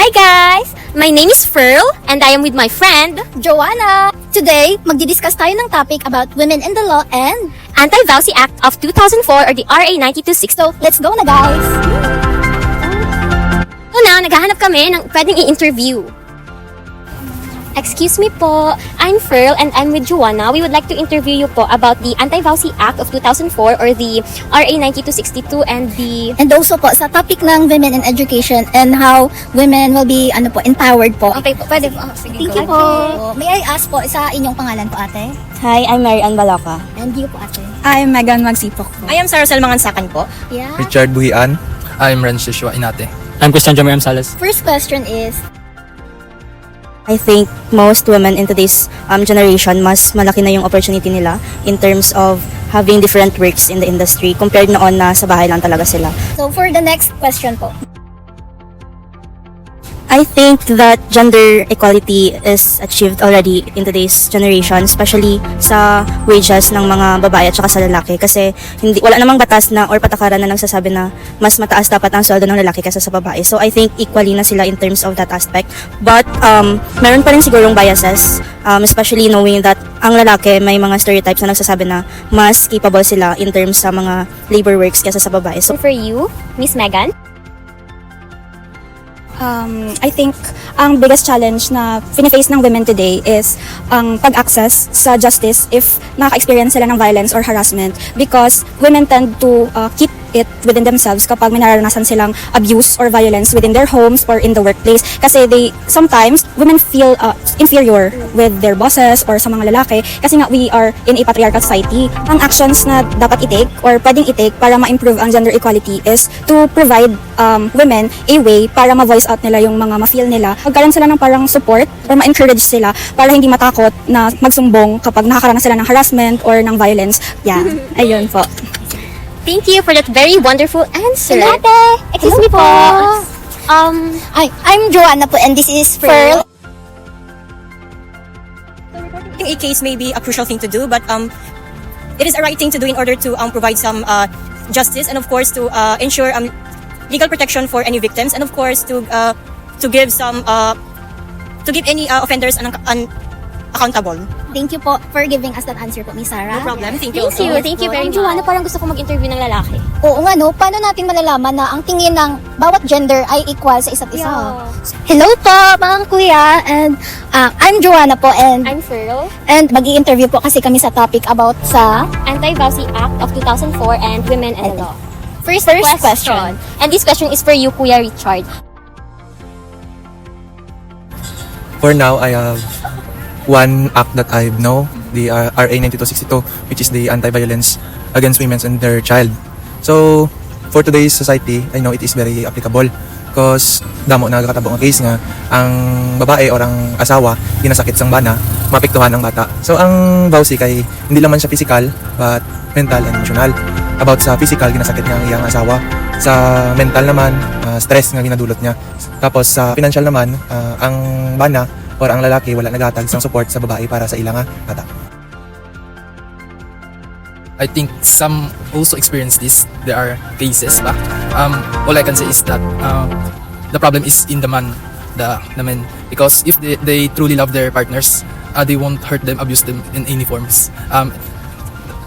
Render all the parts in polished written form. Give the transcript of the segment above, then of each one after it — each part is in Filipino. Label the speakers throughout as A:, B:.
A: Hi guys! My name is Pearl and I am with my friend
B: Joanna! Today, magdi-discuss tayo ng topic about women in the law and
A: Anti-Vowsy Act of 2004 or the RA 9260.
B: so, let's go na guys!
A: Una, naghahanap kami ng pwedeng i-interview. Excuse me po, I'm Pearl and I'm with Joanna. We would like to interview you po about the Anti-Vowsy Act of 2004 or the RA 9262 and the...
B: And also po, sa topic ng women in education and how women will be empowered po.
A: Okay po, pwede po. Sige,
B: Thank
A: go.
B: you po. May I ask po sa inyong pangalan po ate?
C: Hi, I'm Marian Balaca.
B: And you po ate?
C: I'm Megan Magsipok po.
D: I am Saracel Mangansakan po.
B: Yeah.
E: Richard Buhian.
F: I'm Ren Shishua Inate. I'm Christian Jamiram Salas.
B: First question is,
C: I think most women in today's generation, mas malaki na yung opportunity nila in terms of having different works in the industry compared noon na sa bahay lang talaga sila.
B: so for the next question po.
C: I think that gender equality is achieved already in today's generation, especially sa wages ng mga babae at saka sa lalaki, kasi wala namang batas na or patakaran na nagsasabi na mas mataas dapat ang sweldo ng lalaki kaysa sa babae. So I think equally na sila in terms of that aspect. But meron pa rin sigurong biases, especially knowing that ang lalaki may mga stereotypes na nagsasabi na mas capable sila in terms sa mga labor works kaysa sa babae. So
A: For you, Miss Megan?
G: I think ang biggest challenge na fini-face ng women today is ang pag-access sa justice if nakaka-experience sila ng violence or harassment, because women tend to keep it within themselves kapag may naranasan silang abuse or violence within their homes or in the workplace, kasi sometimes women feel inferior with their bosses or sa mga lalaki kasi nga we are in a patriarchal society. Ang actions na dapat i-take or pwedeng i-take para ma-improve ang gender equality is to provide women a way para ma-voice out nila yung mga ma-feel nila. Magkaroon sila ng parang support or ma-encourage sila para hindi matakot na magsumbong kapag nakakaranas sila ng harassment or ng violence. Yeah, ayun po.
A: Thank you for that very wonderful answer.
B: Ate!
A: Excuse me po.
B: I'm Joanna po and this is Pearl.
D: I think a case may be a crucial thing to do, but it is a right thing to do in order to provide some justice, and of course to ensure legal protection for any victims, and of course to give any offenders accountable.
B: Thank you po for giving us that answer po, Miss Sarah.
D: No problem. Thank you.
A: Thank you. Thank you very much. Joanna, parang gusto ko mag-interview ng lalaki.
B: Oo nga no, paano natin malalaman na ang tingin ng bawat gender ay equal sa isa't isa?
A: Yeah.
B: Hello po mga kuya, and I'm Joanna po and
A: I'm Pearl.
B: mag-i-interview po kasi kami sa topic about sa
A: Anti-Vowsy Act of 2004 and Women and the Law. First
B: question.
A: And this question is for you, Kuya Richard.
E: For now, I have one act that I know, the RA 9262, which is the anti-violence against women and their child. So, for today's society, I know it is very applicable because damo nagkatabo nga case nga ang babae or ang asawa ginasakit sang bana, maapektuhan ang bata. So, ang vowsy kay hindi lang man siya physical but mental and emotional. About sa physical, ginasakit niya ang iyang asawa. Sa mental naman, stress nga ginadulot niya. Tapos sa financial naman, ang bana or ang lalaki wala naghatag sang support sa babae para sa ilang bata.
F: I think some also experience this. There are cases ba. All I can say is that the problem is in the man, the men, because if they truly love their partners, they won't hurt them, abuse them in any forms.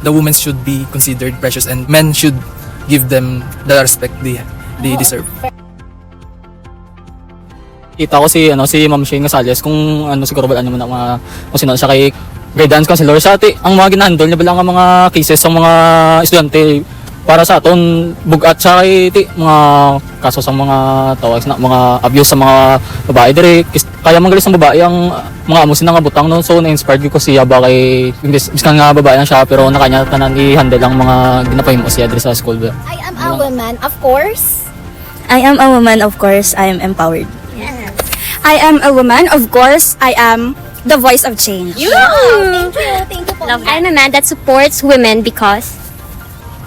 F: The women should be considered precious and men should give them the respect they deserve.
H: Kita ko si Ma'am Shane Gonzales kung siguro balaan niyo muna kung sino siya kay guidance counselor sa ang mga ginahandle niya balang ang mga cases sa mga estudyante para sa aton bugat sa kay mga kaso sa mga tawag na mga abuse sa mga babae dire kaya manggalis ng babae ang mga amusin nga butang no, so na-inspired ko siya ba kay biskan nga babae lang siya pero nakanya tanan i-handle ang mga ginapahimo siya dire sa school ba.
B: I am a woman, of course.
C: I am a woman, of course, I am empowered.
G: I am a woman, of course, I am the voice of change.
B: Thank you po.
A: I'm a man that supports women because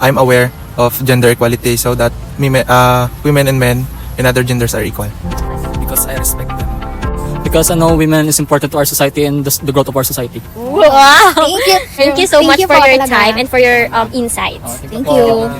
E: I'm aware of gender equality so that women and men and other genders are equal.
F: Because I respect them.
H: Because women is important to our society and the growth of our society.
A: wow.
B: Thank you.
A: Thank you so
B: Thank
A: much
B: you
A: for
B: po
A: your
B: talaga.
A: time and for your insights.
B: Thank you.